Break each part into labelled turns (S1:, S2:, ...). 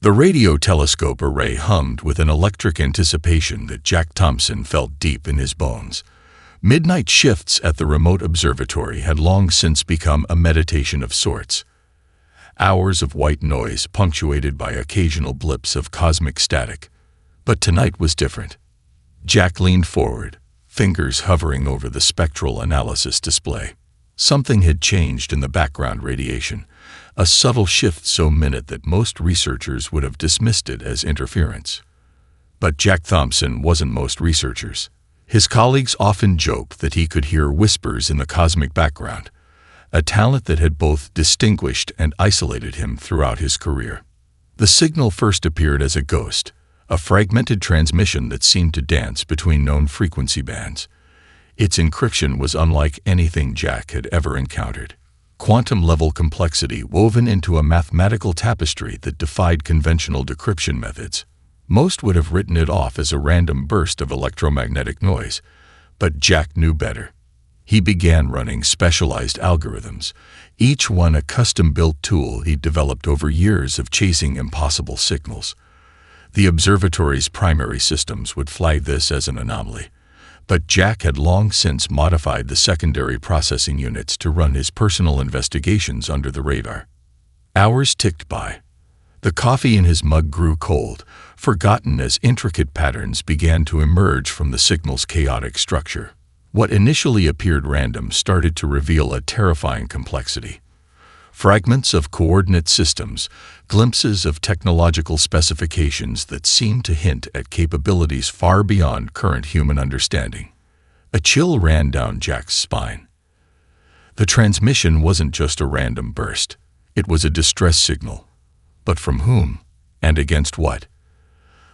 S1: The radio telescope array hummed with an electric anticipation that Jack Thompson felt deep in his bones. Midnight shifts at the remote observatory had long since become a meditation of sorts. Hours of white noise punctuated by occasional blips of cosmic static. But tonight was different. Jack leaned forward, fingers hovering over the spectral analysis display. Something had changed in the background radiation, a subtle shift so minute that most researchers would have dismissed it as interference. But Jack Thompson wasn't most researchers. His colleagues often joked that he could hear whispers in the cosmic background, a talent that had both distinguished and isolated him throughout his career. The signal first appeared as a ghost, a fragmented transmission that seemed to dance between known frequency bands. Its encryption was unlike anything Jack had ever encountered. Quantum-level complexity woven into a mathematical tapestry that defied conventional decryption methods. Most would have written it off as a random burst of electromagnetic noise, but Jack knew better. He began running specialized algorithms, each one a custom-built tool he'd developed over years of chasing impossible signals. The observatory's primary systems would flag this as an anomaly, but Jack had long since modified the secondary processing units to run his personal investigations under the radar. Hours ticked by. The coffee in his mug grew cold, forgotten as intricate patterns began to emerge from the signal's chaotic structure. What initially appeared random started to reveal a terrifying complexity. Fragments of coordinate systems, glimpses of technological specifications that seemed to hint at capabilities far beyond current human understanding. A chill ran down Jack's spine. The transmission wasn't just a random burst. It was a distress signal. But from whom? And against what?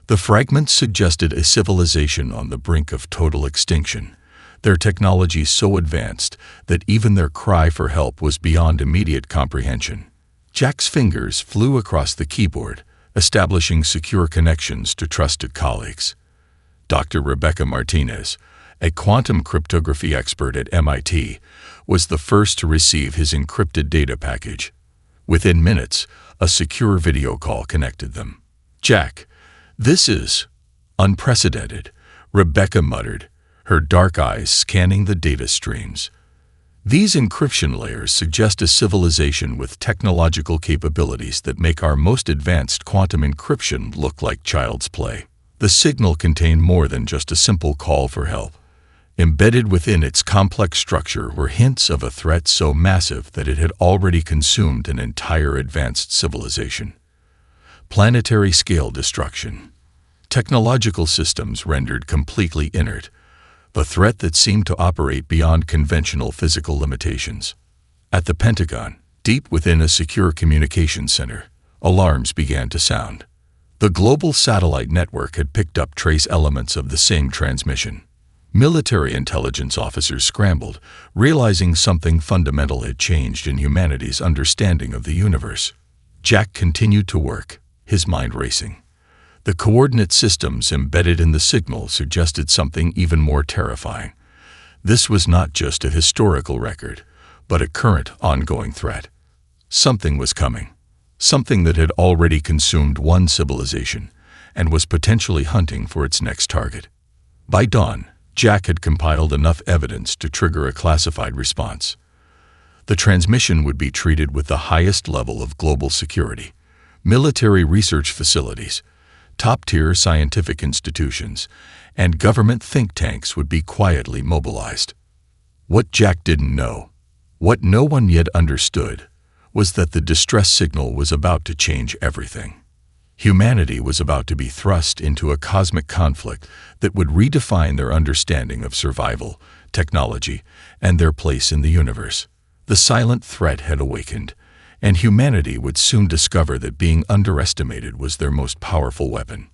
S1: The fragments suggested a civilization on the brink of total extinction, their technology so advanced that even their cry for help was beyond immediate comprehension. Jack's fingers flew across the keyboard, establishing secure connections to trusted colleagues. Dr. Rebecca Martinez, a quantum cryptography expert at MIT, was the first to receive his encrypted data package. Within minutes, a secure video call connected them. "Jack, this is unprecedented," Rebecca muttered, her dark eyes scanning the data streams. These encryption layers suggest a civilization with technological capabilities that make our most advanced quantum encryption look like child's play. The signal contained more than just a simple call for help. Embedded within its complex structure were hints of a threat so massive that it had already consumed an entire advanced civilization. Planetary-scale destruction. Technological systems rendered completely inert. A threat that seemed to operate beyond conventional physical limitations. At the Pentagon, deep within a secure communications center, alarms began to sound. The global satellite network had picked up trace elements of the same transmission. Military intelligence officers scrambled, realizing something fundamental had changed in humanity's understanding of the universe. Jack continued to work, his mind racing. The coordinate systems embedded in the signal suggested something even more terrifying. This was not just a historical record, but a current, ongoing threat. Something was coming. Something that had already consumed one civilization and was potentially hunting for its next target. By dawn, Jack had compiled enough evidence to trigger a classified response. The transmission would be treated with the highest level of global security. Military research facilities, top-tier scientific institutions, and government think tanks would be quietly mobilized. What Jack didn't know, what no one yet understood, was that the distress signal was about to change everything. Humanity was about to be thrust into a cosmic conflict that would redefine their understanding of survival, technology, and their place in the universe. The silent threat had awakened, and humanity would soon discover that being underestimated was their most powerful weapon.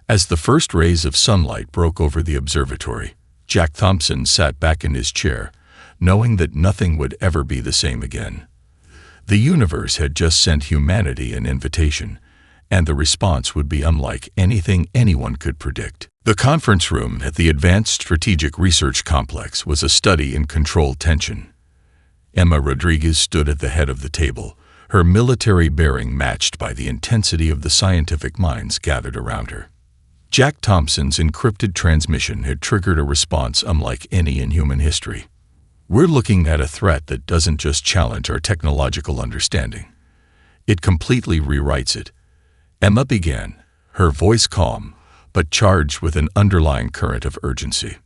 S1: As the first rays of sunlight broke over the observatory, Jack Thompson sat back in his chair, knowing that nothing would ever be the same again. The universe had just sent humanity an invitation, and the response would be unlike anything anyone could predict. The conference room at the Advanced Strategic Research Complex was a study in controlled tension. Emma Rodriguez stood at the head of the table, her military bearing matched by the intensity of the scientific minds gathered around her. Jack Thompson's encrypted transmission had triggered a response unlike any in human history. We're looking at a threat that doesn't just challenge our technological understanding. It completely rewrites it. Emma began, her voice calm, but charged with an underlying current of urgency.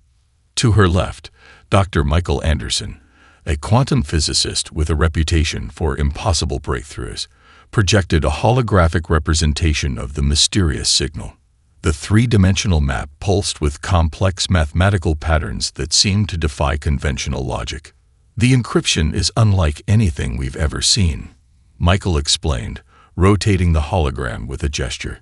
S1: To her left, Dr. Michael Anderson, a quantum physicist with a reputation for impossible breakthroughs, projected a holographic representation of the mysterious signal. The three-dimensional map pulsed with complex mathematical patterns that seemed to defy conventional logic. The encryption is unlike anything we've ever seen, Michael explained, rotating the hologram with a gesture.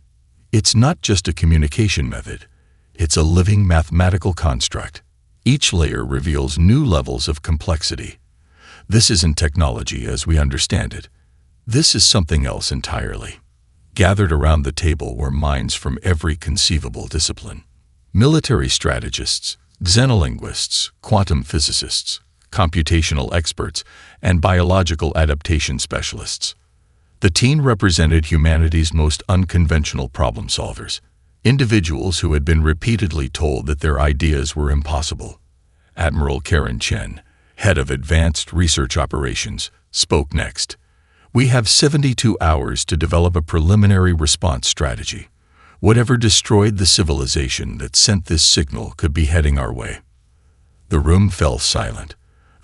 S1: It's not just a communication method. It's a living mathematical construct. Each layer reveals new levels of complexity. This isn't technology as we understand it. This is something else entirely. Gathered around the table were minds from every conceivable discipline. Military strategists, xenolinguists, quantum physicists, computational experts, and biological adaptation specialists. The team represented humanity's most unconventional problem solvers, individuals who had been repeatedly told that their ideas were impossible. Admiral Karen Chen, head of Advanced Research Operations, spoke next. We have 72 hours to develop a preliminary response strategy. Whatever destroyed the civilization that sent this signal could be heading our way. The room fell silent.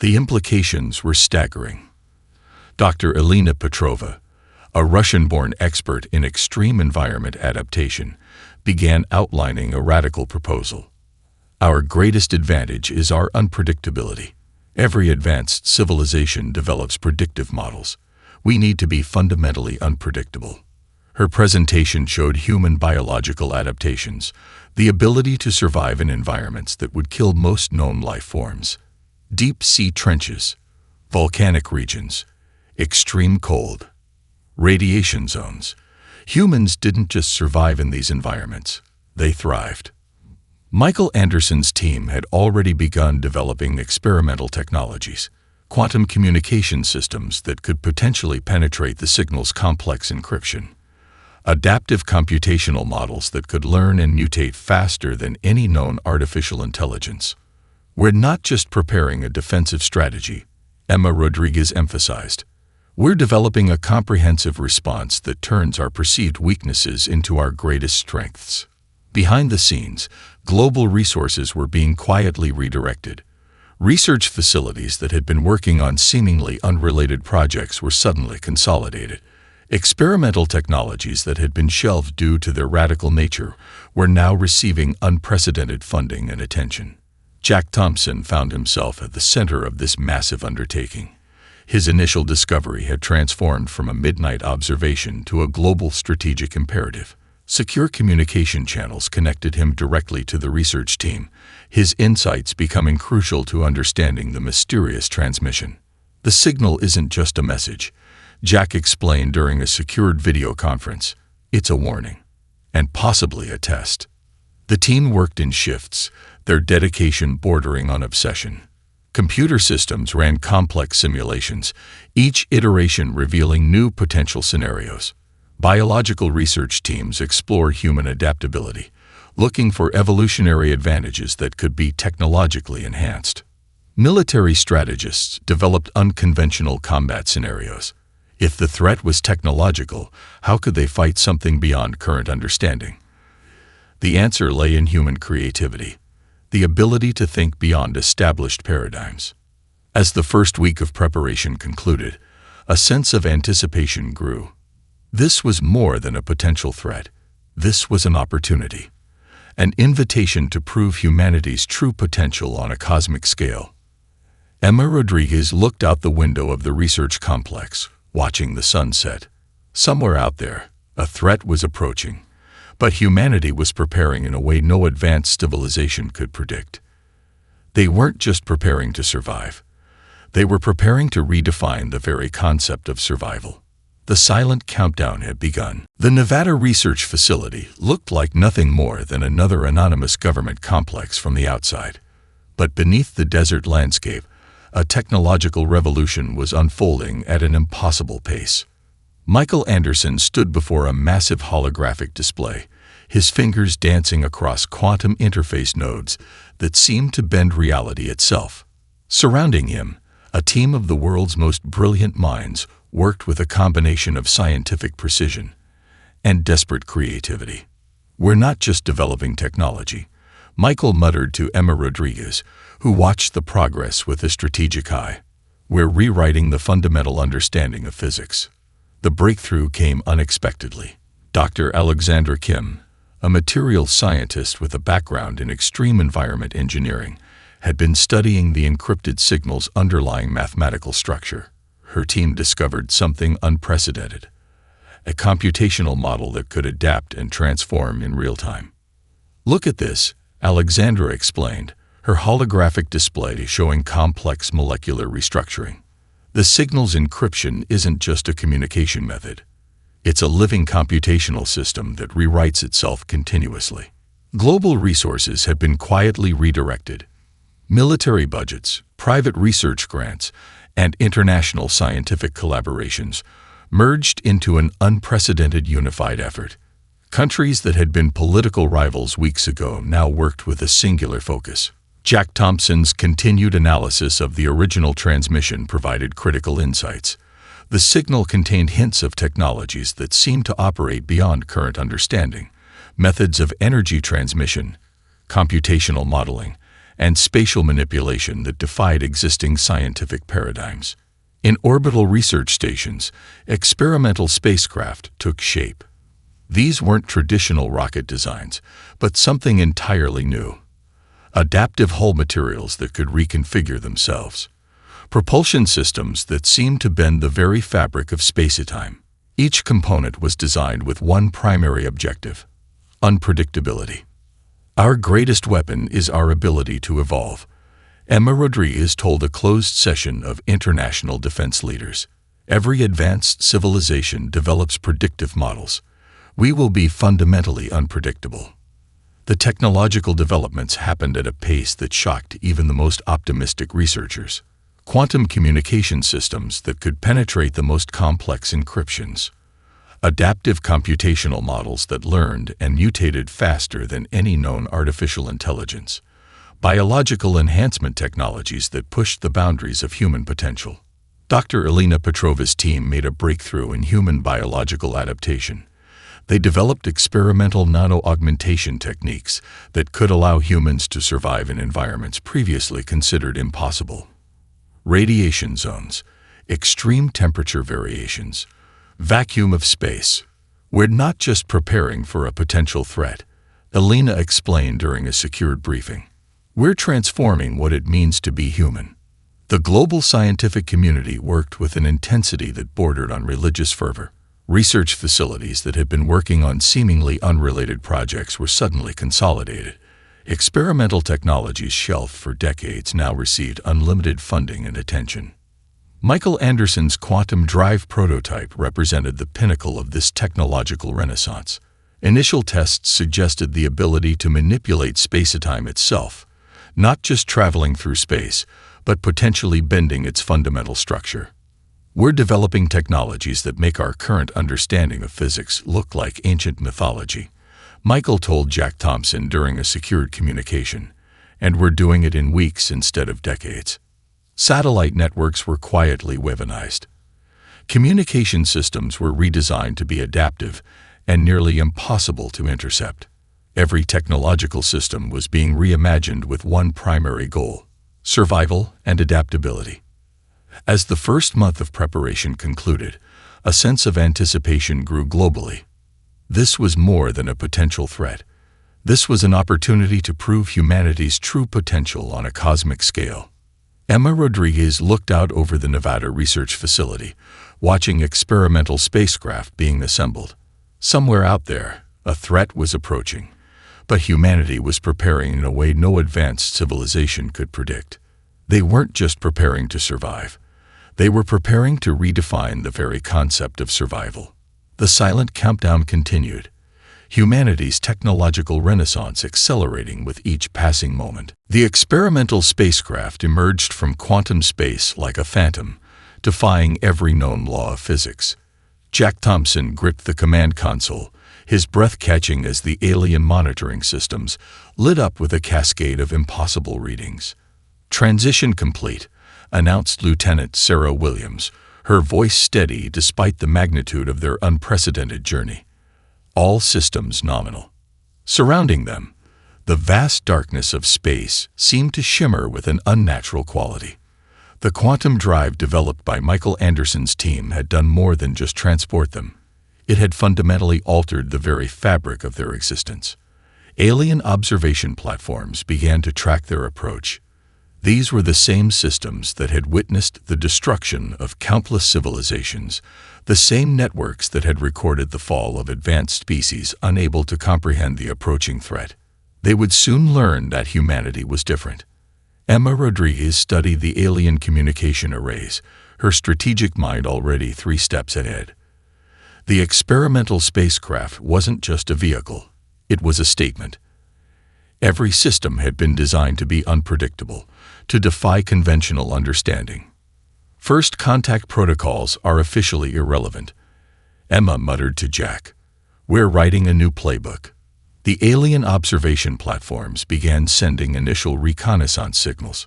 S1: The implications were staggering. Dr. Elena Petrova, a Russian-born expert in extreme environment adaptation, began outlining a radical proposal. Our greatest advantage is our unpredictability. Every advanced civilization develops predictive models. We need to be fundamentally unpredictable. Her presentation showed human biological adaptations, the ability to survive in environments that would kill most known life forms. Deep sea trenches, volcanic regions, extreme cold, radiation zones. Humans didn't just survive in these environments, they thrived. Michael Anderson's team had already begun developing experimental technologies, quantum communication systems that could potentially penetrate the signal's complex encryption, adaptive computational models that could learn and mutate faster than any known artificial intelligence. We're not just preparing a defensive strategy, Emma Rodriguez emphasized. We're developing a comprehensive response that turns our perceived weaknesses into our greatest strengths. Behind the scenes, global resources were being quietly redirected. Research facilities that had been working on seemingly unrelated projects were suddenly consolidated. Experimental technologies that had been shelved due to their radical nature were now receiving unprecedented funding and attention. Jack Thompson found himself at the center of this massive undertaking. His initial discovery had transformed from a midnight observation to a global strategic imperative. Secure communication channels connected him directly to the research team, his insights becoming crucial to understanding the mysterious transmission. The signal isn't just a message, Jack explained during a secured video conference. It's a warning, and possibly a test. The team worked in shifts, their dedication bordering on obsession. Computer systems ran complex simulations, each iteration revealing new potential scenarios. Biological research teams explore human adaptability, looking for evolutionary advantages that could be technologically enhanced. Military strategists developed unconventional combat scenarios. If the threat was technological, how could they fight something beyond current understanding? The answer lay in human creativity, the ability to think beyond established paradigms. As the first week of preparation concluded, a sense of anticipation grew. This was more than a potential threat. This was an opportunity, an invitation to prove humanity's true potential on a cosmic scale. Emma Rodriguez looked out the window of the research complex, watching the sunset. Somewhere out there, a threat was approaching, but humanity was preparing in a way no advanced civilization could predict. They weren't just preparing to survive. They were preparing to redefine the very concept of survival. The silent countdown had begun. The Nevada Research Facility looked like nothing more than another anonymous government complex from the outside. But beneath the desert landscape, a technological revolution was unfolding at an impossible pace. Michael Anderson stood before a massive holographic display, his fingers dancing across quantum interface nodes that seemed to bend reality itself. Surrounding him, a team of the world's most brilliant minds worked with a combination of scientific precision and desperate creativity. "We're not just developing technology," Michael muttered to Emma Rodriguez, who watched the progress with a strategic eye. "We're rewriting the fundamental understanding of physics." The breakthrough came unexpectedly. Dr. Alexander Kim, a materials scientist with a background in extreme environment engineering, had been studying the encrypted signal's underlying mathematical structure. Her team discovered something unprecedented: a computational model that could adapt and transform in real time. "Look at this," Alexandra explained, her holographic display showing complex molecular restructuring. "The signal's encryption isn't just a communication method. It's a living computational system that rewrites itself continuously." Global resources have been quietly redirected. Military budgets, private research grants, and international scientific collaborations merged into an unprecedented unified effort. Countries that had been political rivals weeks ago now worked with a singular focus. Jack Thompson's continued analysis of the original transmission provided critical insights. The signal contained hints of technologies that seemed to operate beyond current understanding: methods of energy transmission, computational modeling, and spatial manipulation that defied existing scientific paradigms. In orbital research stations, experimental spacecraft took shape. These weren't traditional rocket designs, but something entirely new: adaptive hull materials that could reconfigure themselves, propulsion systems that seemed to bend the very fabric of space-time. Each component was designed with one primary objective: unpredictability. "Our greatest weapon is our ability to evolve," Emma Rodriguez told a closed session of international defense leaders. "Every advanced civilization develops predictive models. We will be fundamentally unpredictable." The technological developments happened at a pace that shocked even the most optimistic researchers. Quantum communication systems that could penetrate the most complex encryptions. Adaptive computational models that learned and mutated faster than any known artificial intelligence. Biological enhancement technologies that pushed the boundaries of human potential. Dr. Elena Petrova's team made a breakthrough in human biological adaptation. They developed experimental nano-augmentation techniques that could allow humans to survive in environments previously considered impossible. Radiation zones, extreme temperature variations, vacuum of space. "We're not just preparing for a potential threat," Elena explained during a secured briefing. "We're transforming what it means to be human." The global scientific community worked with an intensity that bordered on religious fervor. Research facilities that had been working on seemingly unrelated projects were suddenly consolidated. Experimental technologies shelved for decades now received unlimited funding and attention. Michael Anderson's quantum drive prototype represented the pinnacle of this technological renaissance. Initial tests suggested the ability to manipulate space-time itself, not just traveling through space, but potentially bending its fundamental structure. "We're developing technologies that make our current understanding of physics look like ancient mythology," Michael told Jack Thompson during a secured communication, "and we're doing it in weeks instead of decades." Satellite networks were quietly weaponized. Communication systems were redesigned to be adaptive and nearly impossible to intercept. Every technological system was being reimagined with one primary goal: survival and adaptability. As the first month of preparation concluded, a sense of anticipation grew globally. This was more than a potential threat. This was an opportunity to prove humanity's true potential on a cosmic scale. Emma Rodriguez looked out over the Nevada research facility, watching experimental spacecraft being assembled. Somewhere out there, a threat was approaching, but humanity was preparing in a way no advanced civilization could predict. They weren't just preparing to survive. They were preparing to redefine the very concept of survival. The silent countdown continued, humanity's technological renaissance accelerating with each passing moment. The experimental spacecraft emerged from quantum space like a phantom, defying every known law of physics. Jack Thompson gripped the command console, his breath catching as the alien monitoring systems lit up with a cascade of impossible readings. "Transition complete," announced Lieutenant Sarah Williams, her voice steady despite the magnitude of their unprecedented journey. All systems nominal. Surrounding them, the vast darkness of space seemed to shimmer with an unnatural quality. The quantum drive developed by Michael Anderson's team had done more than just transport them. It had fundamentally altered the very fabric of their existence. Alien observation platforms began to track their approach. These were the same systems that had witnessed the destruction of countless civilizations, the same networks that had recorded the fall of advanced species unable to comprehend the approaching threat. They would soon learn that humanity was different. Emma Rodriguez studied the alien communication arrays, her strategic mind already 3 steps ahead. The experimental spacecraft wasn't just a vehicle, it was a statement. Every system had been designed to be unpredictable, to defy conventional understanding. First contact protocols are officially irrelevant. Emma muttered to Jack, "We're writing a new playbook." The alien observation platforms began sending initial reconnaissance signals.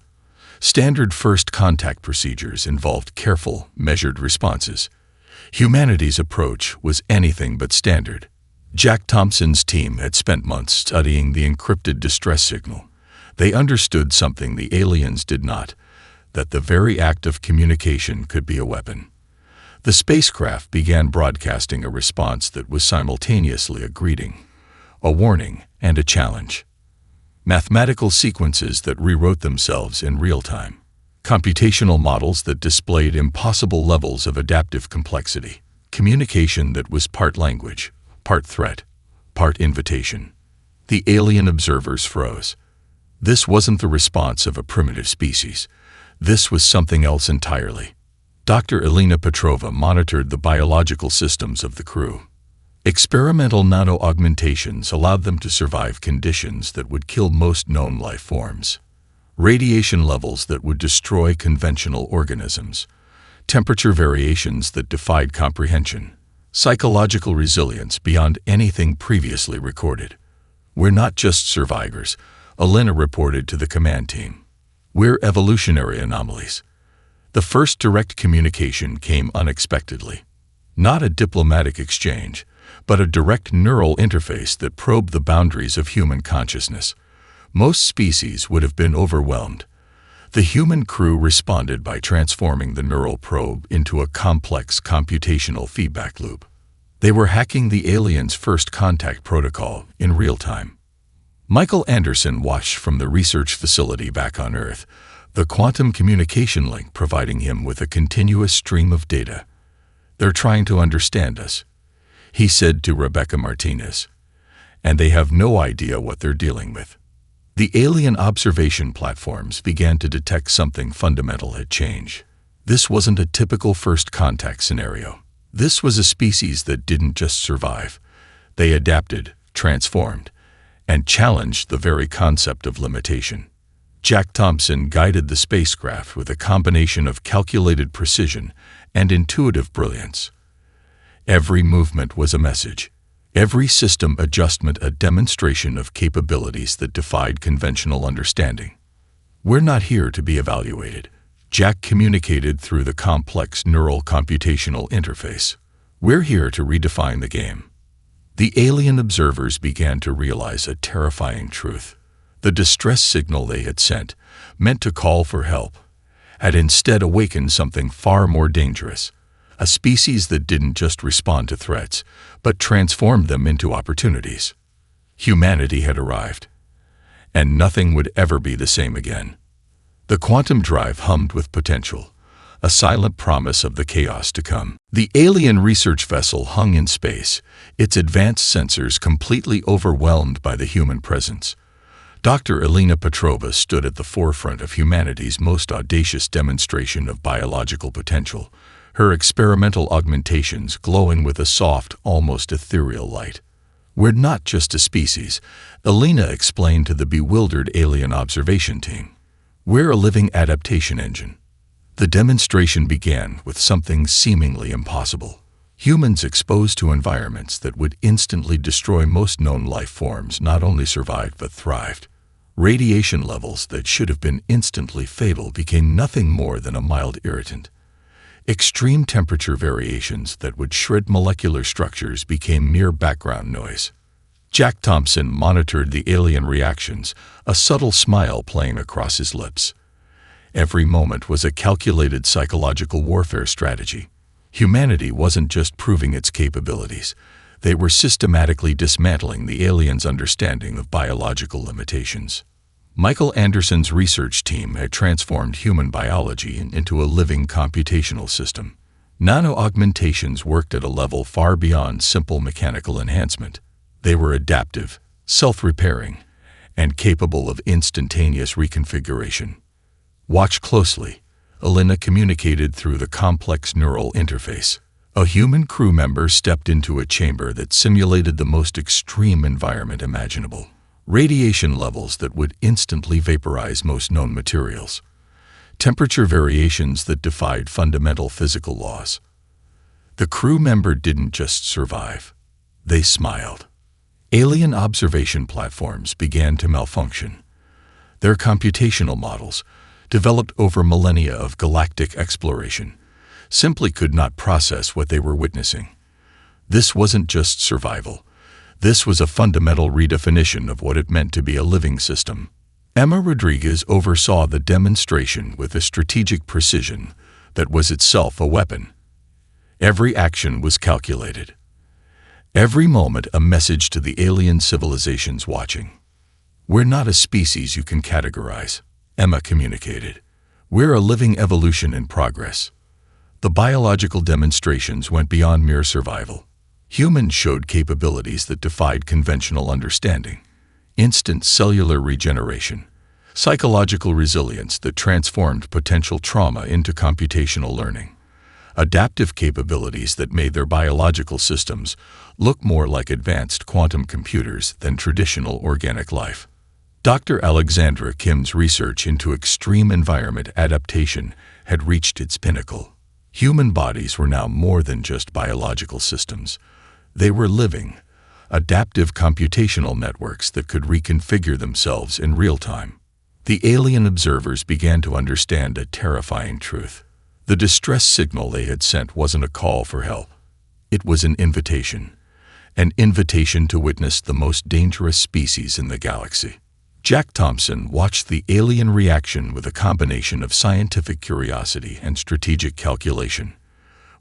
S1: Standard first contact procedures involved careful, measured responses. Humanity's approach was anything but standard. Jack Thompson's team had spent months studying the encrypted distress signal. They understood something the aliens did not, that the very act of communication could be a weapon. The spacecraft began broadcasting a response that was simultaneously a greeting, a warning, and a challenge. Mathematical sequences that rewrote themselves in real time. Computational models that displayed impossible levels of adaptive complexity. Communication that was part language, part threat, part invitation. The alien observers froze. This wasn't the response of a primitive species. This was something else entirely. Dr. Elena Petrova monitored the biological systems of the crew. Experimental nano-augmentations allowed them to survive conditions that would kill most known life forms. Radiation levels that would destroy conventional organisms. Temperature variations that defied comprehension. Psychological resilience beyond anything previously recorded. "We're not just survivors," Elena reported to the command team. "We're evolutionary anomalies." The first direct communication came unexpectedly. Not a diplomatic exchange, but a direct neural interface that probed the boundaries of human consciousness. Most species would have been overwhelmed. The human crew responded by transforming the neural probe into a complex computational feedback loop. They were hacking the aliens' first contact protocol in real time. Michael Anderson watched from the research facility back on Earth, the quantum communication link providing him with a continuous stream of data. "They're trying to understand us," he said to Rebecca Martinez, "and they have no idea what they're dealing with." The alien observation platforms began to detect something fundamental had changed. This wasn't a typical first contact scenario. This was a species that didn't just survive. They adapted, transformed, and challenged the very concept of limitation. Jack Thompson guided the spacecraft with a combination of calculated precision and intuitive brilliance. Every movement was a message. Every system adjustment a demonstration of capabilities that defied conventional understanding. "We're not here to be evaluated," Jack communicated through the complex neural computational interface. "We're here to redefine the game." The alien observers began to realize a terrifying truth. The distress signal they had sent, meant to call for help, had instead awakened something far more dangerous. A species that didn't just respond to threats, but transformed them into opportunities. Humanity had arrived, and nothing would ever be the same again. The quantum drive hummed with potential, a silent promise of the chaos to come. The alien research vessel hung in space, its advanced sensors completely overwhelmed by the human presence. Dr. Elena Petrova stood at the forefront of humanity's most audacious demonstration of biological potential, her experimental augmentations glowing with a soft, almost ethereal light. "We're not just a species," Elena explained to the bewildered alien observation team. "We're a living adaptation engine." The demonstration began with something seemingly impossible. Humans exposed to environments that would instantly destroy most known life forms not only survived but thrived. Radiation levels that should have been instantly fatal became nothing more than a mild irritant. Extreme temperature variations that would shred molecular structures became mere background noise. Jack Thompson monitored the alien reactions, a subtle smile playing across his lips. Every moment was a calculated psychological warfare strategy. Humanity wasn't just proving its capabilities. They were systematically dismantling the aliens' understanding of biological limitations. Michael Anderson's research team had transformed human biology into a living computational system. Nano-augmentations worked at a level far beyond simple mechanical enhancement. They were adaptive, self-repairing, and capable of instantaneous reconfiguration. Watch closely. Elena communicated through the complex neural interface. A human crew member stepped into a chamber that simulated the most extreme environment imaginable. Radiation levels that would instantly vaporize most known materials. Temperature variations that defied fundamental physical laws. The crew member didn't just survive. They smiled. Alien observation platforms began to malfunction. Their computational models, developed over millennia of galactic exploration, simply could not process what they were witnessing. This wasn't just survival. This was a fundamental redefinition of what it meant to be a living system. Emma Rodriguez oversaw the demonstration with a strategic precision that was itself a weapon. Every action was calculated. Every moment a message to the alien civilizations watching. "We're not a species you can categorize," Emma communicated. "We're a living evolution in progress." The biological demonstrations went beyond mere survival. Humans showed capabilities that defied conventional understanding. Instant cellular regeneration, psychological resilience that transformed potential trauma into computational learning, adaptive capabilities that made their biological systems look more like advanced quantum computers than traditional organic life. Dr. Alexandra Kim's research into extreme environment adaptation had reached its pinnacle. Human bodies were now more than just biological systems. They were living, adaptive computational networks that could reconfigure themselves in real time. The alien observers began to understand a terrifying truth. The distress signal they had sent wasn't a call for help. It was an invitation to witness the most dangerous species in the galaxy. Jack Thompson watched the alien reaction with a combination of scientific curiosity and strategic calculation.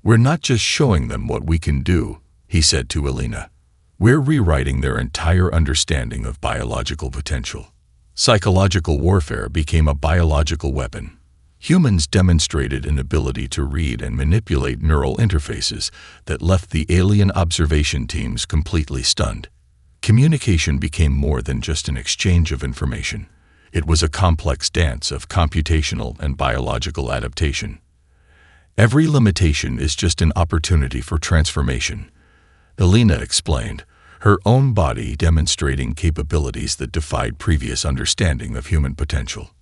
S1: "We're not just showing them what we can do," he said to Elena. "We're rewriting their entire understanding of biological potential." Psychological warfare became a biological weapon. Humans demonstrated an ability to read and manipulate neural interfaces that left the alien observation teams completely stunned. Communication became more than just an exchange of information. It was a complex dance of computational and biological adaptation. Every limitation is just an opportunity for transformation, Elena explained, her own body demonstrating capabilities that defied previous understanding of human potential.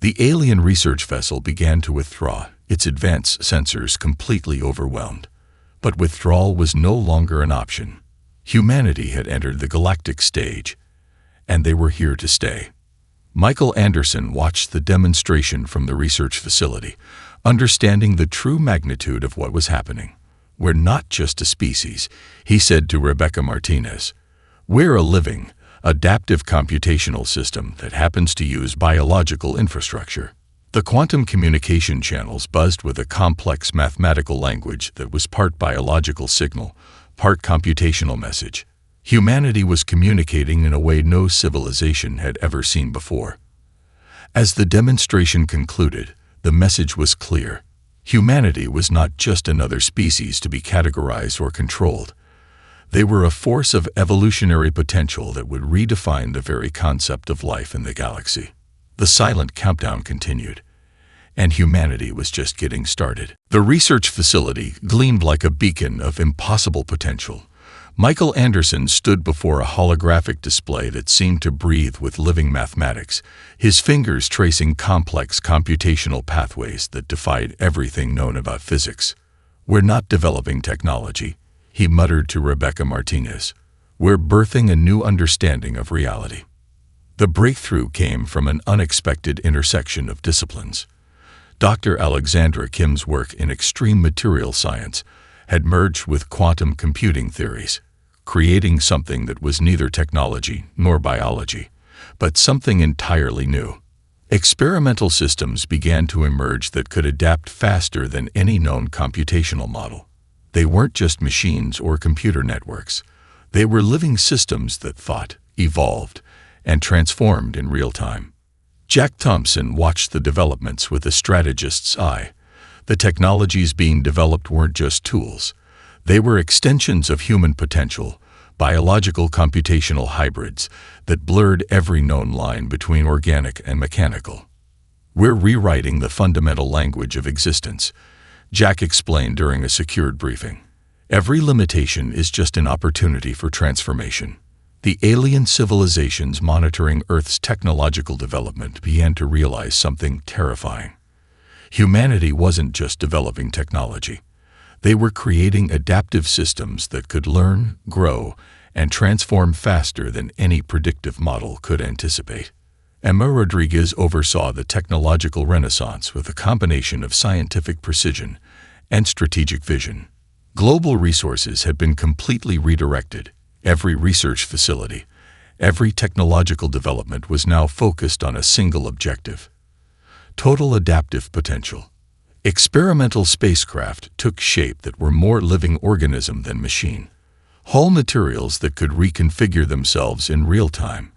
S1: The alien research vessel began to withdraw, its advanced sensors completely overwhelmed. But withdrawal was no longer an option. Humanity had entered the galactic stage, and they were here to stay. Michael Anderson watched the demonstration from the research facility, understanding the true magnitude of what was happening. "We're not just a species," he said to Rebecca Martinez. "We're a living, adaptive computational system that happens to use biological infrastructure." The quantum communication channels buzzed with a complex mathematical language that was part biological signal, part computational message. Humanity was communicating in a way no civilization had ever seen before. As the demonstration concluded, the message was clear. Humanity was not just another species to be categorized or controlled. They were a force of evolutionary potential that would redefine the very concept of life in the galaxy. The silent countdown continued, and humanity was just getting started. The research facility gleamed like a beacon of impossible potential. Michael Anderson stood before a holographic display that seemed to breathe with living mathematics, his fingers tracing complex computational pathways that defied everything known about physics. "We're not developing technology," he muttered to Rebecca Martinez. "We're birthing a new understanding of reality." The breakthrough came from an unexpected intersection of disciplines. Dr. Alexandra Kim's work in extreme material science had merged with quantum computing theories, creating something that was neither technology nor biology, but something entirely new. Experimental systems began to emerge that could adapt faster than any known computational model. They weren't just machines or computer networks. They were living systems that thought, evolved, and transformed in real time. Jack Thompson watched the developments with a strategist's eye. The technologies being developed weren't just tools. They were extensions of human potential, biological computational hybrids that blurred every known line between organic and mechanical. "We're rewriting the fundamental language of existence," Jack explained during a secured briefing. "Every limitation is just an opportunity for transformation." The alien civilizations monitoring Earth's technological development began to realize something terrifying. Humanity wasn't just developing technology. They were creating adaptive systems that could learn, grow, and transform faster than any predictive model could anticipate. Emma Rodriguez oversaw the technological renaissance with a combination of scientific precision and strategic vision. Global resources had been completely redirected. Every research facility, every technological development was now focused on a single objective: total adaptive potential. Experimental spacecraft took shape that were more living organism than machine. Hull materials that could reconfigure themselves in real time.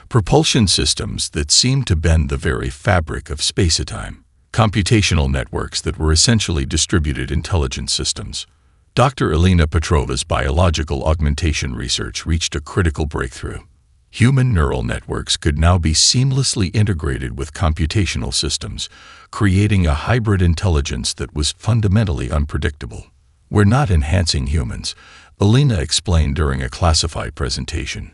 S1: Propulsion systems that seemed to bend the very fabric of space-time. Computational networks that were essentially distributed intelligence systems. Dr. Elena Petrova's biological augmentation research reached a critical breakthrough. Human neural networks could now be seamlessly integrated with computational systems, creating a hybrid intelligence that was fundamentally unpredictable. "We're not enhancing humans," Elena explained during a classified presentation.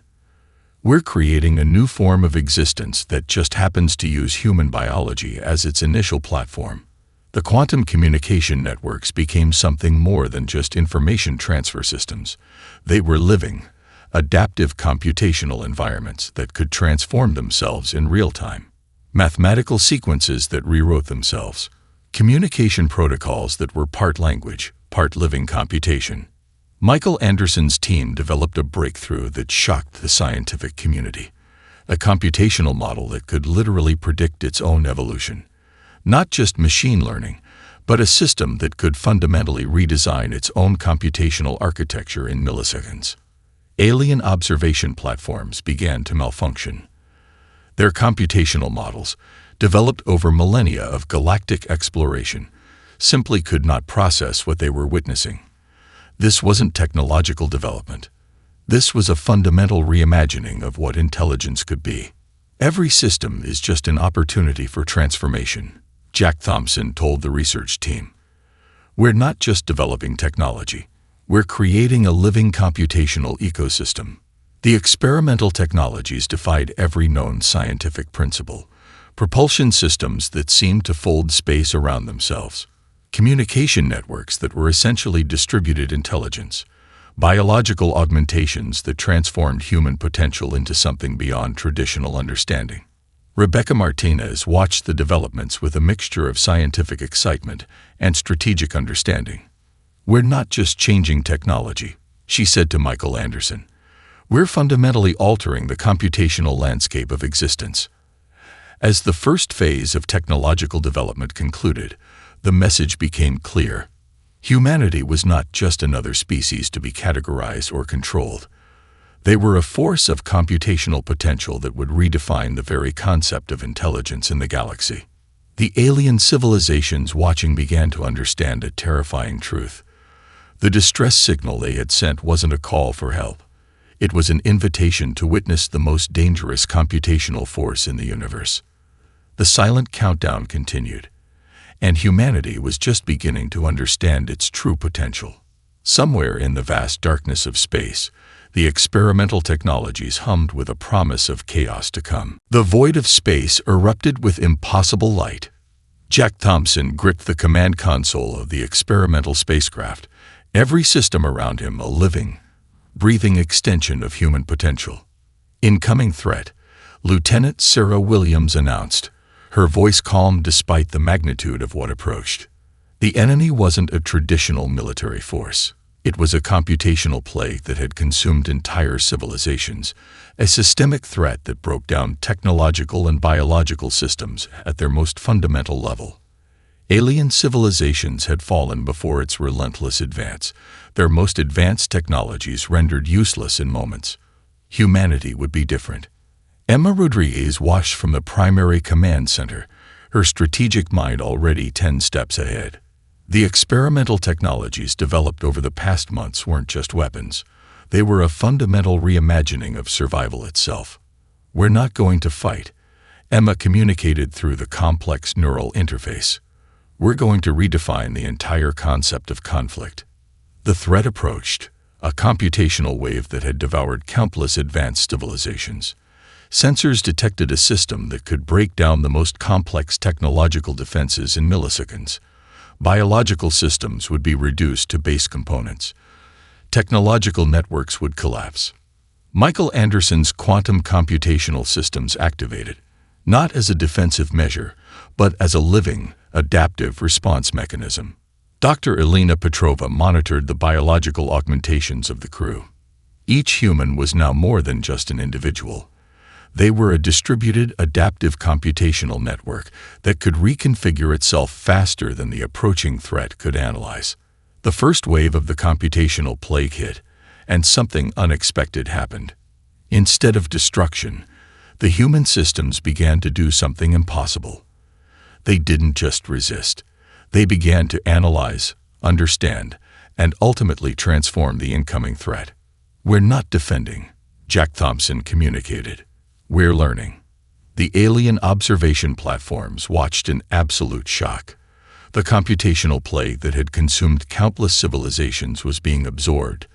S1: "We're creating a new form of existence that just happens to use human biology as its initial platform." The quantum communication networks became something more than just information transfer systems. They were living, adaptive computational environments that could transform themselves in real time. Mathematical sequences that rewrote themselves. Communication protocols that were part language, part living computation. Michael Anderson's team developed a breakthrough that shocked the scientific community. A computational model that could literally predict its own evolution. Not just machine learning, but a system that could fundamentally redesign its own computational architecture in milliseconds. Alien observation platforms began to malfunction. Their computational models, developed over millennia of galactic exploration, simply could not process what they were witnessing. This wasn't technological development. This was a fundamental reimagining of what intelligence could be. "Every system is just an opportunity for transformation," Jack Thompson told the research team. "We're not just developing technology. We're creating a living computational ecosystem." The experimental technologies defied every known scientific principle. Propulsion systems that seemed to fold space around themselves. Communication networks that were essentially distributed intelligence. Biological augmentations that transformed human potential into something beyond traditional understanding. Rebecca Martinez watched the developments with a mixture of scientific excitement and strategic understanding. "We're not just changing technology," she said to Michael Anderson. "We're fundamentally altering the computational landscape of existence." As the first phase of technological development concluded, the message became clear. Humanity was not just another species to be categorized or controlled. They were a force of computational potential that would redefine the very concept of intelligence in the galaxy. The alien civilizations watching began to understand a terrifying truth. The distress signal they had sent wasn't a call for help. It was an invitation to witness the most dangerous computational force in the universe. The silent countdown continued, and humanity was just beginning to understand its true potential. Somewhere in the vast darkness of space, the experimental technologies hummed with a promise of chaos to come. The void of space erupted with impossible light. Jack Thompson gripped the command console of the experimental spacecraft, Every system around him a living, breathing extension of human potential. Incoming threat, Lieutenant Sarah Williams announced, her voice calm despite the magnitude of what approached. The enemy wasn't a traditional military force. It was a computational plague that had consumed entire civilizations, a systemic threat that broke down technological and biological systems at their most fundamental level. Alien civilizations had fallen before its relentless advance, their most advanced technologies rendered useless in moments. Humanity would be different. Emma Rodriguez watched from the primary command center, her strategic mind already 10 steps ahead. The experimental technologies developed over the past months weren't just weapons. They were a fundamental reimagining of survival itself. "We're not going to fight," Emma communicated through the complex neural interface. "We're going to redefine the entire concept of conflict." The threat approached, a computational wave that had devoured countless advanced civilizations. Sensors detected a system that could break down the most complex technological defenses in milliseconds. Biological systems would be reduced to base components. Technological networks would collapse. Michael Anderson's quantum computational systems activated, not as a defensive measure, but as a living, adaptive response mechanism. Dr. Elena Petrova monitored the biological augmentations of the crew. Each human was now more than just an individual. They were a distributed, adaptive computational network that could reconfigure itself faster than the approaching threat could analyze. The first wave of the computational plague hit, and something unexpected happened. Instead of destruction, the human systems began to do something impossible. They didn't just resist. They began to analyze, understand, and ultimately transform the incoming threat. "We're not defending," Jack Thompson communicated. "We're learning." The alien observation platforms watched in absolute shock. The computational plague that had consumed countless civilizations was being absorbed,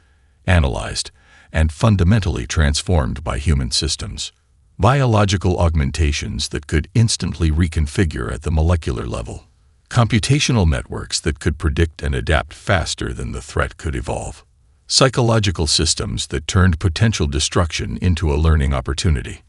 S1: analyzed, and fundamentally transformed by human systems. Biological augmentations that could instantly reconfigure at the molecular level. Computational networks that could predict and adapt faster than the threat could evolve. Psychological systems that turned potential destruction into a learning opportunity.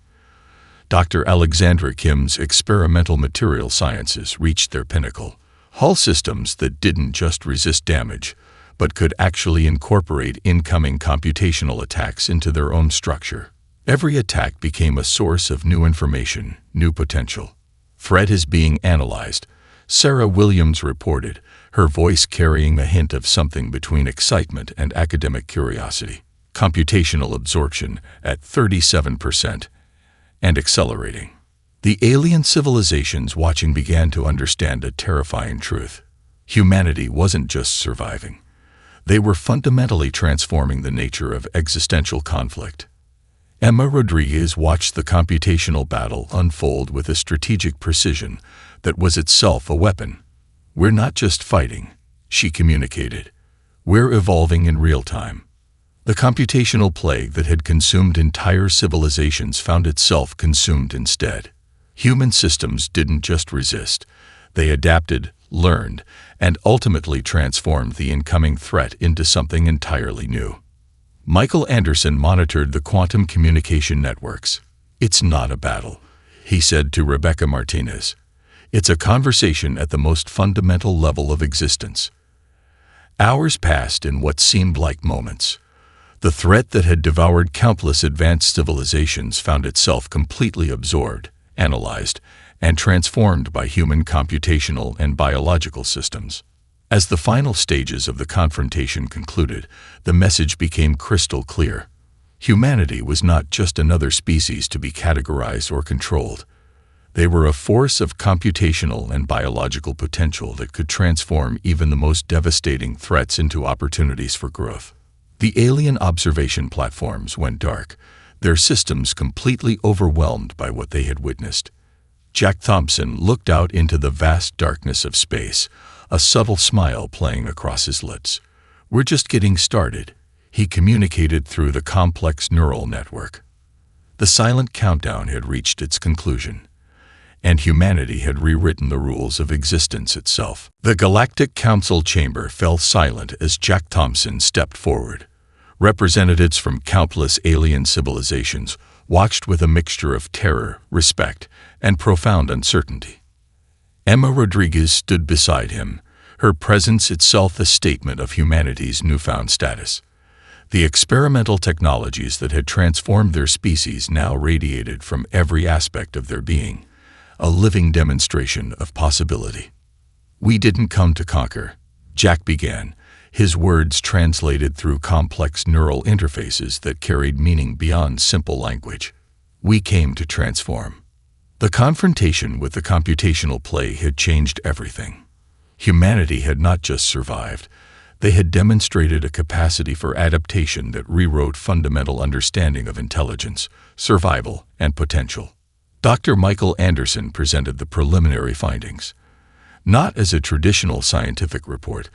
S1: Dr. Alexandra Kim's experimental material sciences reached their pinnacle. Hull systems that didn't just resist damage, but could actually incorporate incoming computational attacks into their own structure. Every attack became a source of new information, new potential. "Threat is being analyzed," Sarah Williams reported, her voice carrying a hint of something between excitement and academic curiosity. "Computational absorption at 37%. And accelerating." The alien civilizations watching began to understand a terrifying truth. Humanity wasn't just surviving. They were fundamentally transforming the nature of existential conflict. Emma Rodriguez watched the computational battle unfold with a strategic precision that was itself a weapon. "We're not just fighting," she communicated. "We're evolving in real time." The computational plague that had consumed entire civilizations found itself consumed instead. Human systems didn't just resist. They adapted, learned, and ultimately transformed the incoming threat into something entirely new. Michael Anderson monitored the quantum communication networks. "It's not a battle," he said to Rebecca Martinez. "It's a conversation at the most fundamental level of existence." Hours passed in what seemed like moments. The threat that had devoured countless advanced civilizations found itself completely absorbed, analyzed, and transformed by human computational and biological systems. As the final stages of the confrontation concluded, the message became crystal clear. Humanity was not just another species to be categorized or controlled. They were a force of computational and biological potential that could transform even the most devastating threats into opportunities for growth. The alien observation platforms went dark, their systems completely overwhelmed by what they had witnessed. Jack Thompson looked out into the vast darkness of space, a subtle smile playing across his lips. "We're just getting started," he communicated through the complex neural network. The silent countdown had reached its conclusion. and humanity had rewritten the rules of existence itself. The Galactic Council chamber fell silent as Jack Thompson stepped forward. Representatives from countless alien civilizations watched with a mixture of terror, respect, and profound uncertainty. Emma Rodriguez stood beside him, her presence itself a statement of humanity's newfound status. The experimental technologies that had transformed their species now radiated from every aspect of their being, a living demonstration of possibility. "We didn't come to conquer," Jack began, his words translated through complex neural interfaces that carried meaning beyond simple language. "We came to transform." The confrontation with the computational plague had changed everything. Humanity had not just survived, they had demonstrated a capacity for adaptation that rewrote fundamental understanding of intelligence, survival, and potential. Dr. Michael Anderson presented the preliminary findings, not as a traditional scientific report,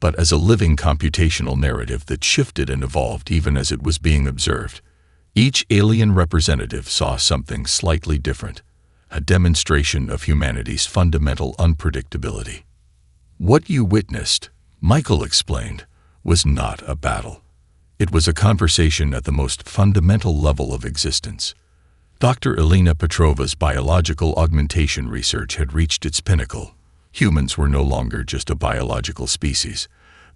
S1: but as a living computational narrative that shifted and evolved even as it was being observed. Each alien representative saw something slightly different, a demonstration of humanity's fundamental unpredictability. "What you witnessed," Michael explained, "was not a battle. It was a conversation at the most fundamental level of existence." Dr. Elena Petrova's biological augmentation research had reached its pinnacle. Humans were no longer just a biological species.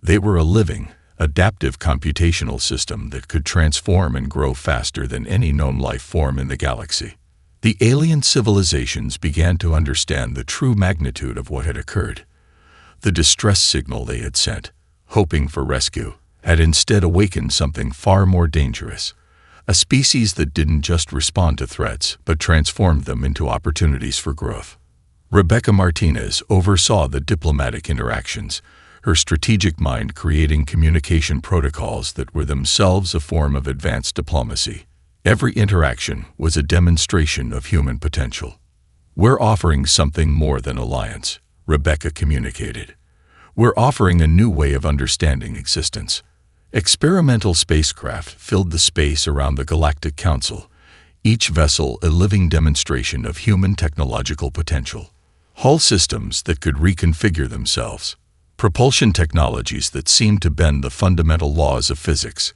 S1: They were a living, adaptive computational system that could transform and grow faster than any known life form in the galaxy. The alien civilizations began to understand the true magnitude of what had occurred. The distress signal they had sent, hoping for rescue, had instead awakened something far more dangerous. A species that didn't just respond to threats, but transformed them into opportunities for growth. Rebecca Martinez oversaw the diplomatic interactions, her strategic mind creating communication protocols that were themselves a form of advanced diplomacy. Every interaction was a demonstration of human potential. "We're offering something more than alliance," Rebecca communicated. "We're offering a new way of understanding existence." Experimental spacecraft filled the space around the Galactic Council, each vessel a living demonstration of human technological potential. Hull systems that could reconfigure themselves, propulsion technologies that seemed to bend the fundamental laws of physics,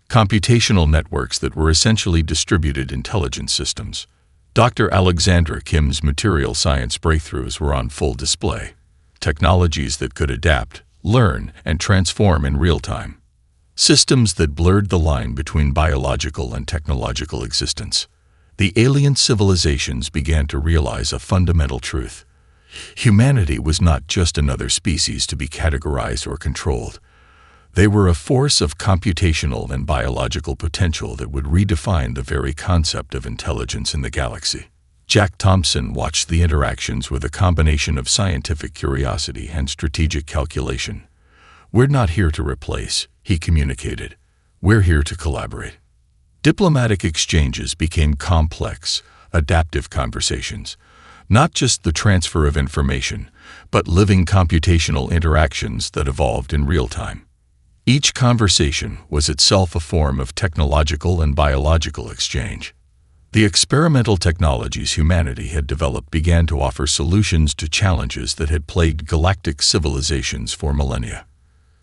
S1: computational networks that were essentially distributed intelligence systems. Dr. Alexandra Kim's material science breakthroughs were on full display, technologies that could adapt, learn, and transform in real time. Systems that blurred the line between biological and technological existence. The alien civilizations began to realize a fundamental truth. Humanity was not just another species to be categorized or controlled. They were a force of computational and biological potential that would redefine the very concept of intelligence in the galaxy. Jack Thompson watched the interactions with a combination of scientific curiosity and strategic calculation. "We're not here to replace," he communicated. "We're here to collaborate." Diplomatic exchanges became complex, adaptive conversations, not just the transfer of information, but living computational interactions that evolved in real time. Each conversation was itself a form of technological and biological exchange. The experimental technologies humanity had developed began to offer solutions to challenges that had plagued galactic civilizations for millennia.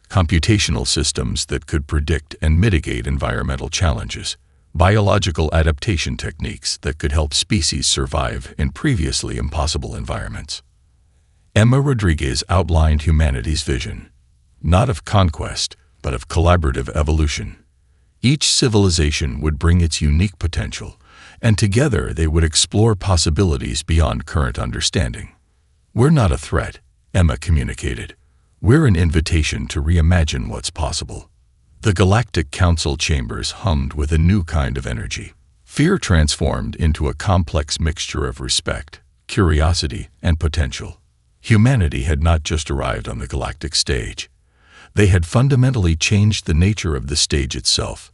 S1: Computational systems that could predict and mitigate environmental challenges, biological adaptation techniques that could help species survive in previously impossible environments. Emma Rodriguez outlined humanity's vision, not of conquest, but of collaborative evolution. Each civilization would bring its unique potential, and together they would explore possibilities beyond current understanding. "We're not a threat," Emma communicated. "We're an invitation to reimagine what's possible." The Galactic Council chambers hummed with a new kind of energy. Fear transformed into a complex mixture of respect, curiosity, and potential. Humanity had not just arrived on the galactic stage. They had fundamentally changed the nature of the stage itself.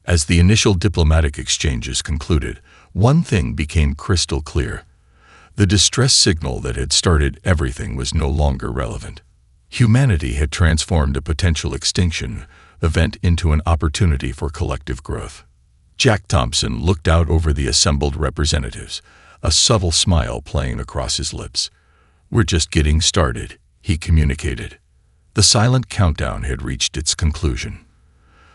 S1: As the initial diplomatic exchanges concluded, one thing became crystal clear. The distress signal that had started everything was no longer relevant. Humanity had transformed a potential extinction event into an opportunity for collective growth. Jack Thompson looked out over the assembled representatives, a subtle smile playing across his lips. "We're just getting started," he communicated. The silent countdown had reached its conclusion.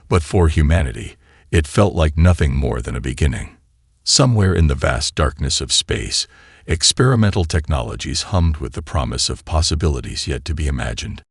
S1: But for humanity, it felt like nothing more than a beginning. Somewhere in the vast darkness of space, experimental technologies hummed with the promise of possibilities yet to be imagined.